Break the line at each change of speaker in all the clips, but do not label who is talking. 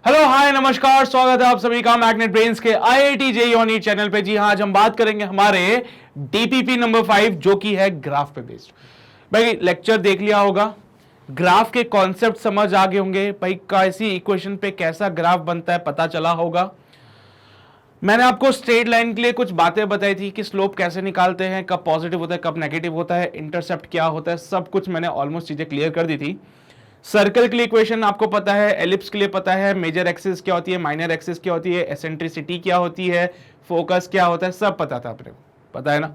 Hello hi नमस्कार, स्वागत है आप सभी का मैग्नेट ब्रेन्स के IIT JEE on eat channel पे। जी हाँ, आज हम बात करेंगे हमारे डीपीपी नंबर 5 जो कि है ग्राफ पे बेस्ड। भाई लेक्चर देख लिया होगा, ग्राफ के कॉन्सेप्ट समझ आ गए होंगे। भाई कैसी इक्वेशन पे कैसा ग्राफ बनता है पता चला होगा। मैंने आपको स्ट्रेट लाइन के लिए कुछ बातें बताई थी कि स्लोप कैसे निकालते हैं, कब पॉजिटिव होता है कब नेगेटिव होता है, इंटरसेप्ट क्या होता है, सब कुछ मैंने ऑलमोस्ट चीजें क्लियर कर दी थी। सर्कल के लिए इक्वेशन आपको पता है, एलिप्स के लिए पता है, मेजर एक्सिस क्या होती है, माइनर एक्सिस क्या होती है, एसेंट्रिसिटी क्या होती है, फोकस क्या होता है, सब पता था अपने को, पता है ना।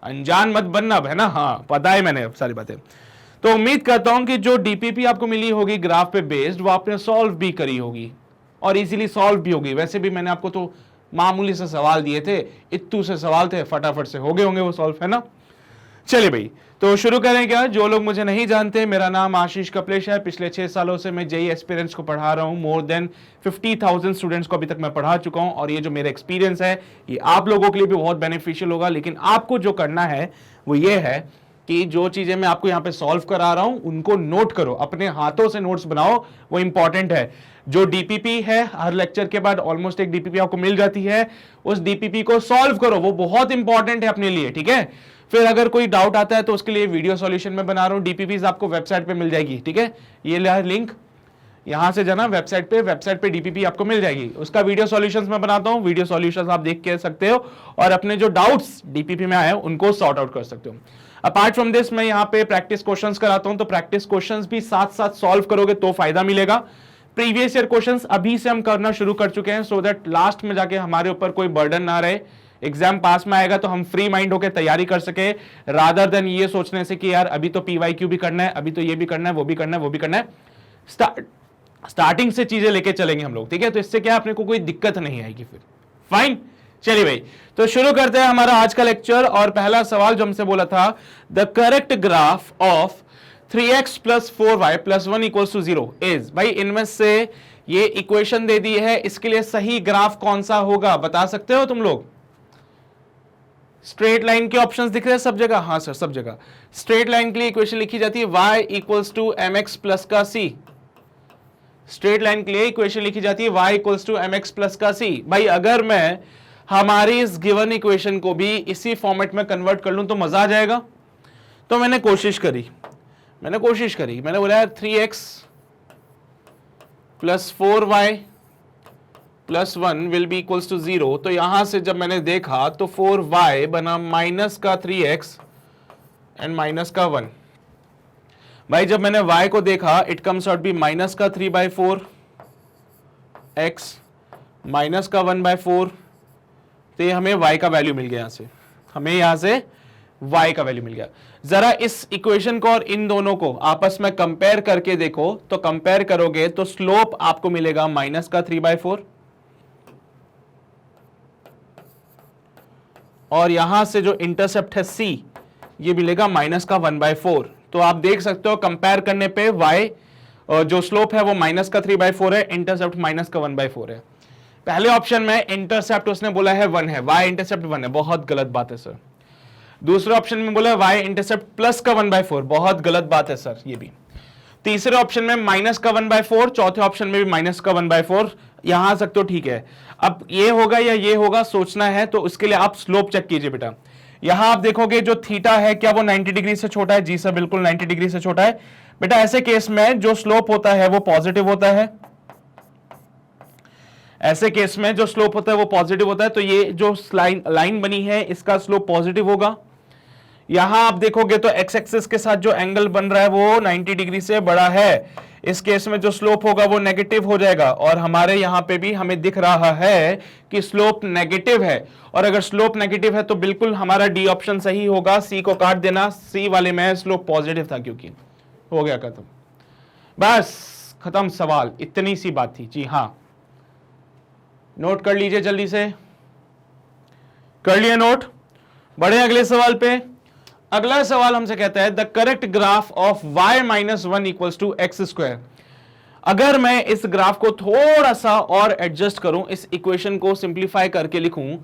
अनजान मत बनना अब, है ना। हाँ पता है मैंने अब सारी बातें। तो उम्मीद करता हूं कि जो डीपीपी आपको मिली होगी ग्राफ पे बेस्ड वो आपने सॉल्व भी करी होगी और इजीली सॉल्व भी होगी। वैसे भी मैंने आपको तो मामूली से सवाल दिए थे, इत्तू से सवाल थे, फटाफट से हो गए होंगे वो सॉल्व, है ना। चलिए भाई, तो शुरू करें क्या। जो लोग मुझे नहीं जानते, मेरा नाम आशीष कपलेश है। पिछले 6 सालों से मैं जेईई एस्पिरेंट्स को पढ़ा रहा हूं। मोर देन 50,000 स्टूडेंट्स को अभी तक मैं पढ़ा चुका हूं और ये जो मेरा एक्सपीरियंस है ये आप लोगों के लिए भी बहुत बेनिफिशियल होगा। लेकिन आपको जो करना है वो ये है कि जो चीजें मैं आपको यहाँ पे सॉल्व करा रहा हूं उनको नोट करो, अपने हाथों से नोट्स बनाओ, वो इंपॉर्टेंट है। जो डीपीपी है हर लेक्चर के बाद ऑलमोस्ट एक डीपीपी आपको मिल जाती है, उस डीपीपी को सॉल्व करो, वो बहुत इंपॉर्टेंट है अपने लिए, ठीक है। फिर अगर कोई डाउट आता है तो उसके लिए वीडियो सॉल्यूशन में बना रहा हूं, डीपीपीज आपको वेबसाइट पे मिल जाएगी, ठीक है। ये लिंक यहां से जाना वेबसाइट पे डीपीपी आपको मिल जाएगी, उसका वीडियो सॉल्यूशंस मैं बनाता हूं। वीडियो सॉल्यूशंस आप देख के सकते हो और अपने जो डाउट्स डीपीपी में आए उनको सॉर्ट आउट कर सकते हो। अपार्ट फ्रॉम दिस मैं यहाँ पे प्रैक्टिस क्वेश्चंस कराता हूं, तो प्रैक्टिस क्वेश्चंस भी साथ साथ सॉल्व करोगे तो फायदा मिलेगा। प्रीवियस ईयर क्वेश्चंस अभी से हम करना शुरू कर चुके हैं, सो दैट लास्ट में जाके हमारे ऊपर कोई बर्डन ना रहे। एग्जाम पास में आएगा तो हम फ्री माइंड होकर तैयारी कर सके, रादर देन ये सोचने से कि यार अभी तो पीवाईक्यू भी करना है, अभी तो ये भी करना है, वो भी करना है, वो भी करना है। स्टार्टिंग से चीजें लेके चलेंगे हम लोग, ठीक है। तो इससे क्या अपने को कोई दिक्कत नहीं आएगी फिर। फाइन, चलिए भाई, तो शुरू करते हैं हमारा आज का लेक्चर। और पहला सवाल जो हमसे बोला था, the correct graph of 3x plus 4y plus 1 equals to 0 is. भाई इनमें से ये इक्वेशन दे दी है, इसके लिए सही ग्राफ कौन सा होगा बता सकते हो तुम लोग। स्ट्रेट लाइन के ऑप्शंस दिख रहे हैं सब जगह, हाँ सर सब जगह। स्ट्रेट लाइन के लिए इक्वेशन लिखी जाती है y equals to mx plus का c। स्ट्रेट लाइन के लिए इक्वेशन लिखी जाती है y equals to mx plus का c। भाई अगर मैं हमारी इस गिवन इक्वेशन को भी इसी फॉर्मेट में कन्वर्ट कर लूं तो मजा आ जाएगा। तो मैंने कोशिश करी, मैंने बोला यार 3x plus 4y plus 1 will be equals to 0। तो यहां से जब मैंने देखा तो 4y बना माइनस का 3x एंड माइनस का 1। भाई जब मैंने y को देखा it comes out be minus का 3/4 x माइनस का 1/4। तो ये हमें y का वैल्यू मिल गया, यहां से हमें यहां से y का वैल्यू मिल गया। जरा इस इक्वेशन को और इन दोनों को आपस में कंपेयर करके देखो, तो कंपेयर करोगे तो स्लोप आपको मिलेगा माइनस का 3/4 और यहां से जो इंटरसेप्ट है c ये मिलेगा माइनस का 1/4। तो आप देख सकते हो कंपेयर करने पे y जो स्लोप है वो माइनस का 3/4 है, इंटरसेप्ट माइनस का 1/4 है। पहले ऑप्शन में इंटरसेप्ट उसने बोला है 1 है, y इंटरसेप्ट 1 है, बहुत गलत बात है सर। दूसरे ऑप्शन में बोला y इंटरसेप्ट प्लस का 1/4, बहुत गलत बात है सर ये भी। तीसरे ऑप्शन में माइनस का 1/4, चौथे ऑप्शन में भी माइनस का 1/4। यहां आ सकते हो, ठीक है। अब ये होगा या ये होगा सोचना है, तो उसके लिए आप स्लोप चेक कीजिए बेटा। यहां आप देखोगे जो थीटा है क्या वो 90 डिग्री से छोटा है? जी सर बिल्कुल 90 डिग्री से छोटा है। बेटा ऐसे केस में जो स्लोप होता है वो पॉजिटिव होता है, ऐसे केस में जो स्लोप होता है वो पॉजिटिव होता है। तो ये जो लाइन बनी है इसका स्लोप पॉजिटिव होगा। यहां आप देखोगे तो एक्स एक्सिस के साथ जो एंगल बन रहा है वो 90 डिग्री से बड़ा है, इस केस में जो स्लोप होगा वो नेगेटिव हो जाएगा। और हमारे यहां पे भी हमें दिख रहा है कि स्लोप नेगेटिव है, और अगर स्लोप नेगेटिव है तो बिल्कुल हमारा डी ऑप्शन सही होगा। सी को काट देना, सी वाले में स्लोप पॉजिटिव था क्योंकि हो गया खत्म, बस खत्म सवाल, इतनी सी बात थी। जी हाँ, नोट कर लीजिए जल्दी से, कर लिए नोट। बढ़े अगले सवाल पे। अगला सवाल हमसे कहता है the correct graph of y minus 1 equals to x square. अगर मैं इस ग्राफ को थोड़ा सा और एडजस्ट करूं, इस इक्वेशन को सिंप्लीफाई करके लिखूं,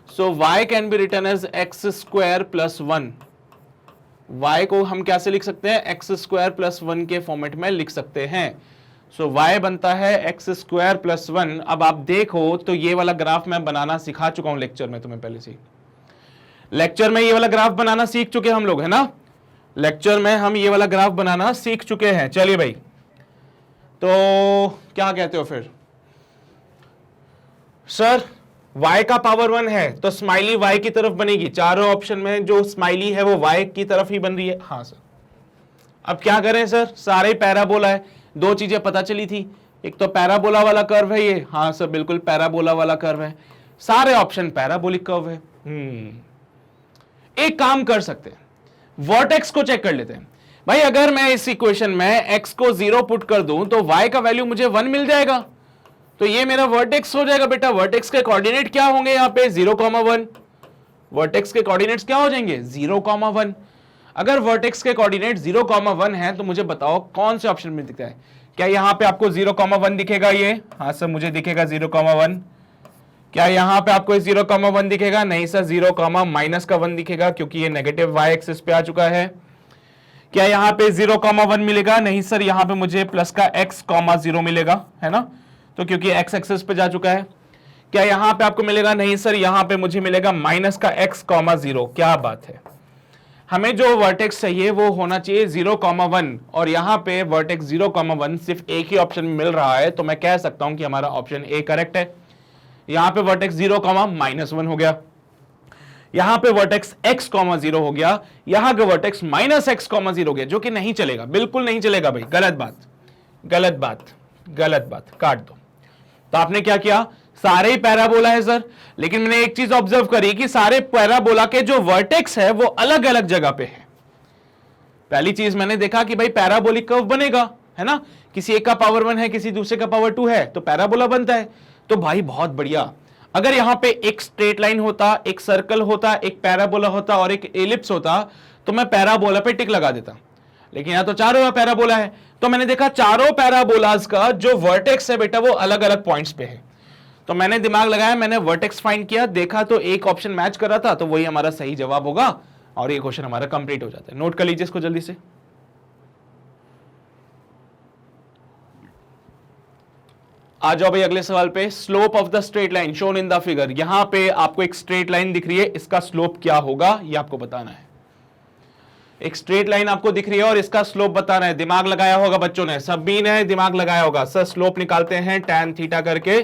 so y can be written as x square plus 1। y को हम कैसे लिख सकते हैं? एक्स स्क्वायर प्लस 1 के फॉर्मेट में लिख सकते हैं। सो y बनता है एक्स स्क्वायर प्लस 1। अब आप देखो तो ये वाला ग्राफ मैं बनाना सिखा चुका हूं लेक्चर में तुम्हें पहले से। लेक्चर में ये वाला ग्राफ बनाना सीख चुके हम लोग, है ना। लेक्चर में हम ये वाला ग्राफ बनाना सीख चुके हैं। चलिए भाई, तो क्या कहते हो फिर सर, y का पावर 1 है तो स्माइली y की तरफ बनेगी। चारों ऑप्शन में जो स्माइली है वो y की तरफ ही बन रही है। हाँ सर, अब क्या करें सर, सारे पैराबोला है। दो चीजें पता चली थी, एक तो पैराबोला वाला कर्व है ये। हाँ सर बिल्कुल पैराबोला वाला कर्व है, सारे ऑप्शन पैराबोलिक कर्व है। एक काम कर सकते हैं, वर्टेक्स को चेक कर लेते हैं। भाई अगर मैं इस इक्वेशन में x को 0 पुट कर दूं तो y का वैल्यू मुझे 1 मिल जाएगा, तो ये मेरा वर्टेक्स हो जाएगा। बेटा वर्टेक्स के कोऑर्डिनेट क्या होंगे यहाँ पे 0,1। वर्टेक्स के कोऑर्डिनेट्स क्या हो जाएंगे 0,1। अगर वर्टेक्स के कोऑर्डिनेट 0,1 है तो मुझे बताओ कौन से ऑप्शन में दिखता है। क्या यहाँ पे आपको 0,1 दिखेगा ये? हाँ सर मुझे दिखेगा 0,1। क्या यहाँ पे आपको 0,1 दिखेगा? नहीं सर, 0, माइनस का 1 दिखेगा क्योंकि ये नेगेटिव y एक्सिस पे आ चुका है। क्या यहाँ पे 0,1 मिलेगा? नहीं सर, यहाँ पे मुझे प्लस का x, 0 मिलेगा, है ना, तो क्योंकि x एक्सिस पे जा चुका है। क्या यहाँ पे आपको मिलेगा? नहीं सर, यहाँ पे मुझे मिलेगा माइनस का x, 0। क्या बात है, हमें जो वर्टेक्स चाहिए वो होना चाहिए 0,1 और यहाँ पे वर्टेक्स 0,1 सिर्फ एक ही ऑप्शन में मिल रहा है, तो मैं कह सकता हूं कि हमारा ऑप्शन ए करेक्ट है। यहाँ पे वर्टेक्स 0,-1 हो गया, यहाँ पे वर्टेक्स x, 0 हो गया, यहाँ का वर्टेक्स माइनस x, 0 हो गया, जो कि नहीं चलेगा, बिल्कुल नहीं चलेगा भाई, गलत बात, गलत बात, गलत बात, काट दो। तो आपने क्या किया, सारे ही पैराबोला है सर, लेकिन मैंने एक चीज ऑब्जर्व करी कि सारे पैराबोला के जो वर्टेक्स है वो अलग अलग जगह पे है। पहली चीज मैंने देखा कि भाई पैराबोलिक कर्व बनेगा, है ना, किसी एक का पावर 1 है, किसी दूसरे का पावर 2 है, तो पैराबोला बनता है। तो भाई बहुत बढ़िया, अगर यहां पे एक स्ट्रेट लाइन होता, एक सर्कल होता, एक पैराबोला होता और एक एलिप्स होता तो मैं पैराबोला पे टिक लगा देता, लेकिन यहां तो चारों पैराबोला है। तो मैंने देखा चारों पैराबोलाज का जो वर्टेक्स है बेटा वो अलग अलग पॉइंट्स पे है, तो मैंने दिमाग लगाया, मैंने वर्टेक्स फाइंड किया, देखा तो एक ऑप्शन मैच कर रहा था, तो वही हमारा सही जवाब होगा और ये क्वेश्चन हमारा कंप्लीट हो जाता है। नोट कर लीजिए इसको जल्दी से। आ जाओ भाई अगले सवाल पे। Slope of the straight line shown in the figure. यहां पे आपको एक स्ट्रेट लाइन दिख रही है, इसका स्लोप क्या होगा ये आपको बताना है। एक स्ट्रेट लाइन आपको दिख रही है और इसका स्लोप बताना है। दिमाग लगाया होगा बच्चों ने, सभी ने दिमाग लगाया होगा। सर स्लोप निकालते हैं tan थीटा करके,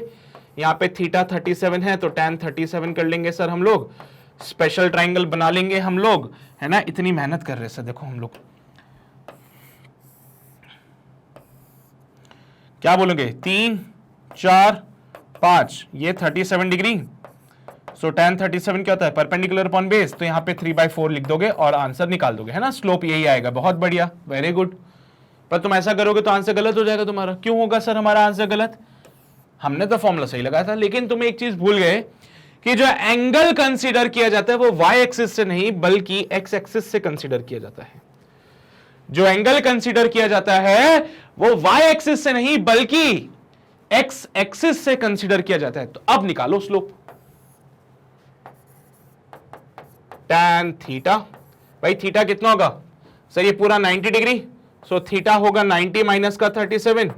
यहाँ पे थीटा 37 है तो tan 37 कर लेंगे सर हम लोग, स्पेशल ट्राइंगल बना लेंगे हम लोग, है ना। इतनी मेहनत कर रहे सर, देखो हम लोग क्या बोलोगे, 3, 4, 5, ये 37 डिग्री। सो tan 37 क्या होता है, परपेंडिकुलर अपॉन बेस, तो यहाँ पे 3/4 लिख दोगे और आंसर निकाल दोगे, है ना। स्लोप यही आएगा, बहुत बढ़िया, वेरी गुड। पर तुम ऐसा करोगे तो आंसर गलत हो जाएगा तुम्हारा। क्यों होगा सर हमारा आंसर गलत? हमने तो फॉर्मूला सही लगाया था, लेकिन तुम एक चीज भूल गए कि जो एंगल कंसीडर किया जाता है वो y एक्सिस से नहीं बल्कि x एक्सिस से कंसीडर किया जाता है। जो एंगल कंसीडर किया जाता है वो y एक्सिस से नहीं बल्कि x एक्सिस से कंसीडर किया जाता है। तो अब निकालो स्लोप। tan थीटा, भाई थीटा कितना होगा सर, ये पूरा 90 डिग्री, सो थीटा होगा 90 माइनस का 37,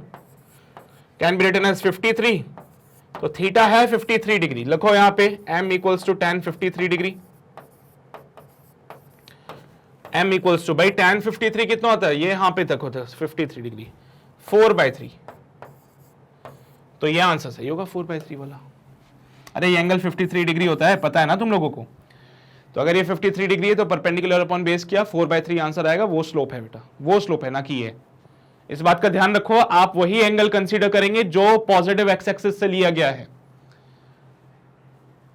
कैन बी रिटन एज 53, तो थीटा है 53 डिग्री। लिखो यहां पे m equals to tan 53 degree. m equals to, भाई tan 53 कितना होता है, ये यहां पे तक होता है 53 डिग्री, 4/3, तो ये आंसर सही होगा 4/3 वाला। अरे ये एंगल 53 डिग्री होता है, पता है ना तुम लोगों को। तो अगर ये 53 डिग्री है तो परपेंडिकुलर अपॉन बेस किया, 4/3 आंसर आएगा, वो स्लोप है बेटा, वो स्लोप है ना कि ये। इस बात का ध्यान रखो, आप वही एंगल कंसीडर करेंगे जो पॉजिटिव एक्स एक्सिस से लिया गया है।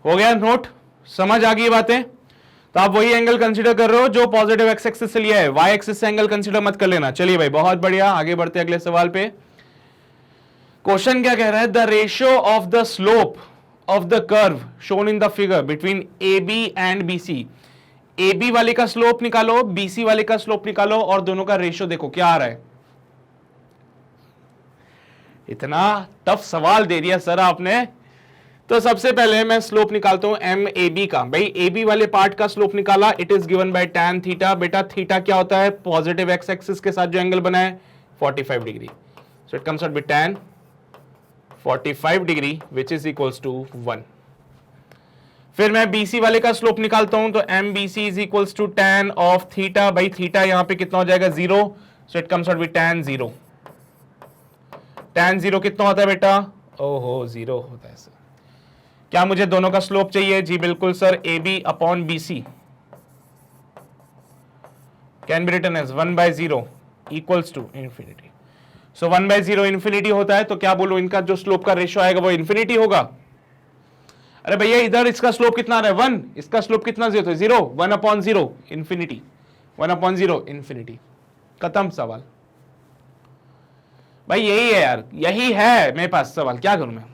हो गया नोट, समझ आ गई बातें? तो आप वही एंगल कंसीडर कर रहे हो जो पॉजिटिव एक्स एक्सिस से लिया है, वाई एक्सिस से एंगल कंसीडर मत कर लेना। चलिए भाई बहुत बढ़िया, आगे बढ़ते अगले सवाल पे। क्वेश्चन क्या कह रहा है, the ratio of the slope of the curve shown in the figure between AB and BC। AB वाले का स्लोप निकालो, BC वाले का स्लोप निकालो और दोनों का रेशियो देखो क्या आ रहा है। इतना टफ सवाल दे दिया सर आपने। तो सबसे पहले मैं स्लोप निकालता हूं MAB का। भाई AB वाले पार्ट का स्लोप निकाला, it is given by tan theta. बेटा थीटा क्या होता है, पॉजिटिव एक्स एक्सिस के साथ जो एंगल बना है 45 degree. So it comes out be tan 45 degree which is equals to 1। फिर मैं BC वाले का स्लोप निकालता हूं तो MBC is equals to tan of theta by theta, यहां पे कितना हो जाएगा 0, so it comes out be tan 0। tan 0 कितना होता है बेटा? ओहो 0 होता है सर। क्या मुझे दोनों का स्लोप चाहिए? जी बिल्कुल sir, AB upon BC can be written as 1/0 equals to infinity. So 1/0 infinity होता है, तो क्या बोलूं, इनका जो स्लोप का रेशियो आएगा वो इंफिनिटी होगा। अरे भैया इधर इसका स्लोप कितना आ रहा है 1, इसका स्लोप कितना 0, 1/0 इंफिनिटी, 1/0 इंफिनिटी, खत्म सवाल। भाई यही है यार, यही है मेरे पास सवाल, क्या करूं मैं।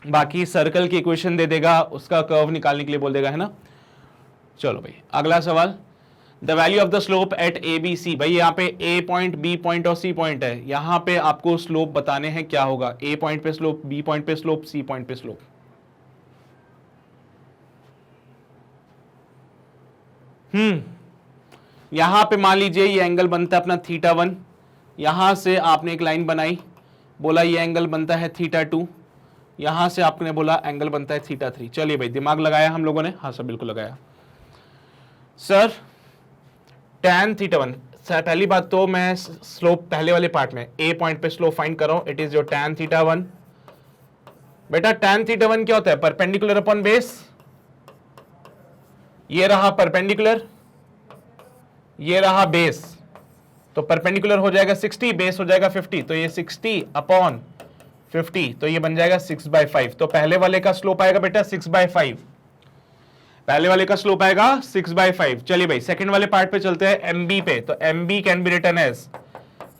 बाकी सर्कल की इक्वेशन दे देगा, उसका कर्व निकालने के लिए बोल देगा, है ना। चलो भाई अगला सवाल, the value of the slope eight ABC। भाई यहाँ पे A पॉइंट, B पॉइंट और C पॉइंट है, यहां पे आपको स्लोप बताने हैं क्या होगा। A पॉइंट पे स्लोप, B पॉइंट पे स्लोप, C पॉइंट पे स्लोप। यहां पे मान लीजिए ये एंगल बनता है अपना θ1, यहां से आपने एक लाइन बनाई, बोला ये एंगल बनता है θ2, यहां से आपने बोला एंगल बनता है θ3। चलिए भाई दिमाग लगाया हम लोगों ने, हाँ सर बिल्कुल लगाया। सर tan θ1, सर पहली बात तो मैं स्लोप पहले वाले पार्ट में A पॉइंट पे स्लोप फाइंड कर रहा हूं, इट इज योर tan θ1। बेटा tan θ1 क्या होता है? Perpendicular upon base. ये रहा परपेंडिकुलर, ये रहा बेस, तो परपेंडिकुलर हो जाएगा 60, बेस हो जाएगा 50, तो ये 60 अपॉन 50, तो ये बन जाएगा 6/5। तो पहले वाले का स्लोप आएगा बेटा 6/5, पहले वाले का स्लोप आएगा 6/5। चलिए भाई सेकंड वाले पार्ट पे चलते हैं, MB पे, तो MB can be written as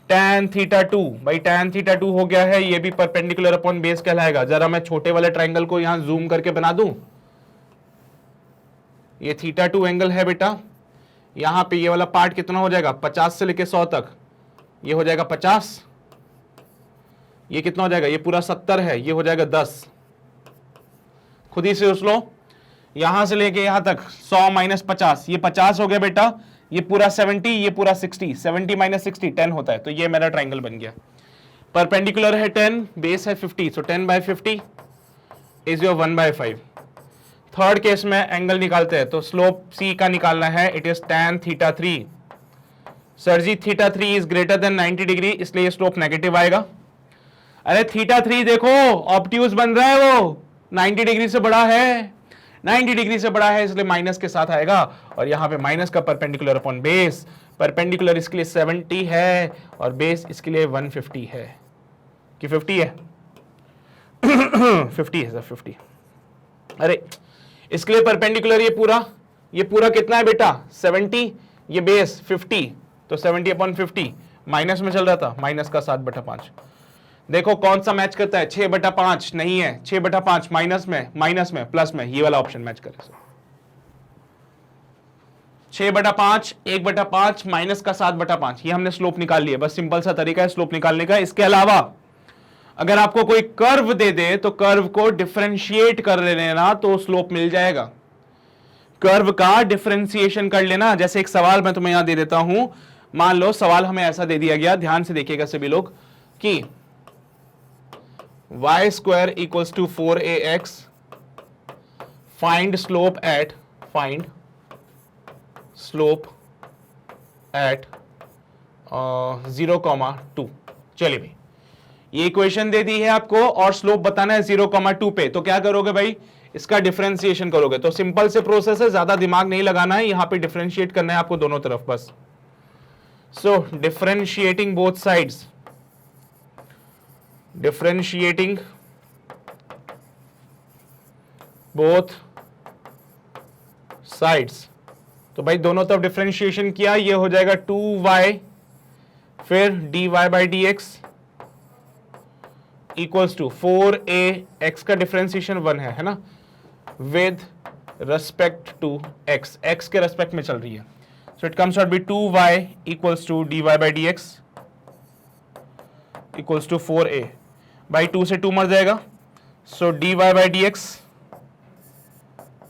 tan θ2। भाई tan θ2 हो गया है, ये भी परपेंडिकुलर अपॉन बेस कहलाएगा। जरा मैं छोटे वाले ट्राइंगल को यहां जूम करके बना दूं, ये θ2 एंगल है बेटा, यहां पे ये वाला पार्ट कितना हो जाएगा 50 से लेके 100 तक, ये हो जाएगा 50, ये कितना हो जाएगा, ये पूरा 70 है, ये हो जाएगा 10, खुद ही से सोच लो। यहां से लेके यहां तक 100 माइनस 50, ये 50 हो गया बेटा, ये पूरा 70, ये पूरा 60, 70 माइनस 60 10 होता है, तो ये मेरा ट्राइंगल बन गया। परपेंडिकुलर है 10, बेस है 50, so 10/50 is your 1/5। Third case में एंगल निकालते हैं, तो स्लोप C का निकालना है, it is tan θ3। Sir ji θ3 is greater than 90 degree, इसलिए स्लोप नेगेटिव आएगा। अरे θ3 देखो ऑब्ट्यूज बन रहा है, वो 90 डिग्री से बड़ा है, 90 डिग्री से बड़ा है, इसलिए माइनस के साथ आएगा। और यहां पे माइनस का परपेंडिकुलर अपॉन बेस, परपेंडिकुलर इसके लिए 70 है और बेस इसके लिए 150 है, कि 50 है 50 है सर 50। अरे इसके लिए परपेंडिकुलर ये पूरा कितना है बेटा 70, ये बेस 50, तो 70 अपॉन 50, माइनस में चल रहा था, माइनस का 7/5। देखो कौन सा मैच करता है, 6/5 नहीं है, 6/5 माइनस में प्लस में, ये वाला ऑप्शन मैच करे। 6/5, 1/5 माइनस का 7/5, ये हमने स्लोप निकाल लिया। बस सिंपल सा तरीका है स्लोप निकालने का। इसके अलावा अगर आपको कोई कर्व दे दे तो कर्व को डिफरेंशिएट कर लेना, तो स्लोप मिल जाएगा। कर्व का डिफरेंशिएशन कर लेना। जैसे एक सवाल मैं तुम्हें यहां दे देता हूं, मान लो सवाल हमें ऐसा दे दिया गया, ध्यान से देखिएगा सभी लोग, कि y² = 4ax, find slope eight 0,2। चलिए भाई ये इक्वेशन दे दी है आपको और स्लोप बताना है 0,2 पे, तो क्या करोगे भाई, इसका डिफरेंशिएशन करोगे। तो सिंपल से प्रोसेस है, ज्यादा दिमाग नहीं लगाना है, यहां पे डिफरेंशिएट करना है आपको दोनों तरफ बस। सो differentiating both sides, differentiating both sides, तो भाई दोनों तरफ डिफरेंशिएशन किया, ये हो जाएगा 2y, फिर dy/dx equals to 4a, x का डिफरेंशिएशन 1 है ना, with respect to x, x के रेस्पेक्ट में चल रही है। So it comes out be 2y equals to dy/dx equals to 4a, by 2 से 2 मर जाएगा, so dy/dx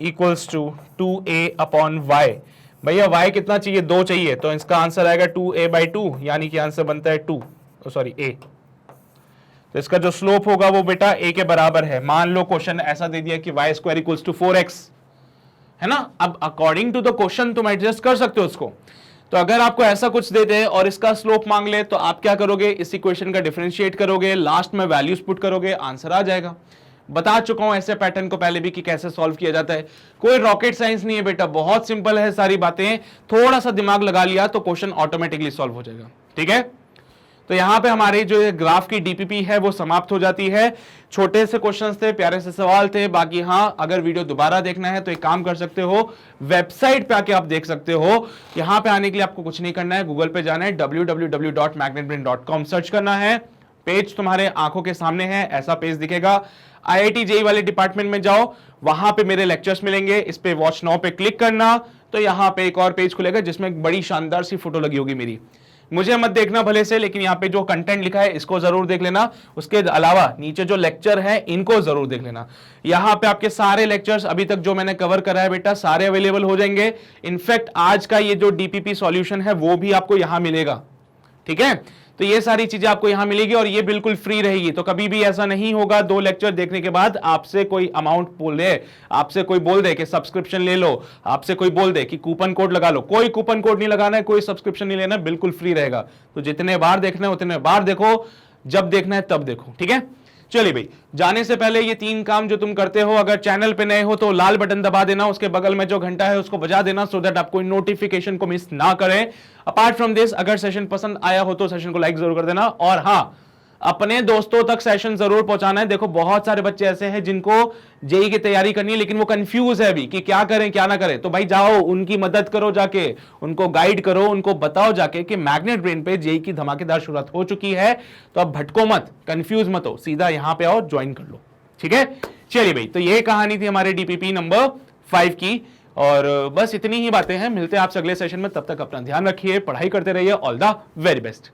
equals to 2a upon y। भैया y कितना चाहिए, 2 चाहिए, तो इसका आंसर आएगा 2a/2, यानी कि आंसर बनता है 2, सॉरी a। तो इसका जो स्लोप होगा वो बेटा a के बराबर है। मान लो क्वेश्चन ऐसा दे दिया कि y square equals to 4x, है ना। अब अकॉर्डिंग टू द क्वेश्चन तुम एडजस्ट कर सकते हो उसको। तो अगर आपको ऐसा कुछ दे दे और इसका स्लोप मांग ले तो आप क्या करोगे, इस इक्वेशन का डिफरेंशिएट करोगे, लास्ट में वैल्यूज पुट करोगे, आंसर आ जाएगा। बता चुका हूं ऐसे पैटर्न को पहले भी कि कैसे सॉल्व किया जाता है। कोई रॉकेट साइंस नहीं है बेटा, बहुत सिंपल है सारी बातें। थोड़ा सा दिमाग लगा लिया तो क्वेश्चन ऑटोमेटिकली सॉल्व हो जाएगा। ठीक है, तो यहां पे हमारे जो ग्राफ की डीपीपी है वो समाप्त हो जाती है। छोटे से क्वेश्चंस थे, प्यारे से सवाल थे। बाकी हाँ, अगर वीडियो दोबारा देखना है तो एक काम कर सकते हो, वेबसाइट पे आके आप देख सकते हो। यहां पे आने के लिए आपको कुछ नहीं करना है, गूगल पे जाना है, www.magnetbrain.com सर्च करना है। पेज तुम्हारे आंखों के सामने है, ऐसा पेज दिखेगा। IIT JEE वाले डिपार्टमेंट में जाओ, वहां पे मेरे लेक्चर्स मिलेंगे, इस पे वॉच नाउ पे क्लिक करना तो यहां पे एक और पेज खुलेगा जिसमें एक बड़ी शानदार सी फोटो लगी होगी मेरी। मुझे मत देखना भले से, लेकिन यहाँ पे जो कंटेंट लिखा है इसको जरूर देख लेना। उसके अलावा नीचे जो लेक्चर है इनको जरूर देख लेना। यहाँ पे आपके सारे लेक्चर्स अभी तक जो मैंने कवर करा है बेटा सारे अवेलेबल हो जाएंगे। इनफैक्ट आज का ये जो डीपीपी सॉल्यूशन है वो भी आपको यहाँ मिलेगा। ठीक है, तो ये सारी चीजें आपको यहां मिलेगी और ये बिल्कुल फ्री रहेगी। तो कभी भी ऐसा नहीं होगा 2 लेक्चर देखने के बाद आपसे कोई अमाउंट बोल दे, आपसे कोई बोल दे कि सब्सक्रिप्शन ले लो, आपसे कोई बोल दे कि कूपन कोड लगा लो। कोई कूपन कोड नहीं लगाना है, कोई सब्सक्रिप्शन नहीं लेना, बिल्कुल फ्री रहेगा। तो जितने बार देखना है उतने बार देखो, जब देखना है तब देखो। ठीक है, चलिए भाई, जाने से पहले ये 3 काम जो तुम करते हो, अगर चैनल पे नए हो तो लाल बटन दबा देना, उसके बगल में जो घंटा है उसको बजा देना, सो दैट आप कोई नोटिफिकेशन को मिस ना करें। अपार्ट फ्रॉम दिस, अगर सेशन पसंद आया हो तो सेशन को लाइक जरूर कर देना, और हाँ, अपने दोस्तों तक सेशन जरूर पहुंचाना है। देखो बहुत सारे बच्चे ऐसे हैं जिनको जेई की तैयारी करनी है लेकिन वो कंफ्यूज है अभी कि क्या करें क्या ना करें। तो भाई जाओ, उनकी मदद करो, जाके उनको गाइड करो, उनको बताओ जाके कि मैग्नेट ब्रेन पे जेई की धमाकेदार शुरुआत हो चुकी है। तो अब भटको मत, कंफ्यूज मत हो, सीधा यहां पे आओ, ज्वाइन कर लो। ठीक है, चलिए भाई, तो ये कहानी थी हमारे डीपीपी नंबर 5 की, और बस इतनी ही बातें हैं। मिलते हैं आपसे अगले सेशन में, तब तक अपना ध्यान रखिए, पढ़ाई करते रहिए। All the very best.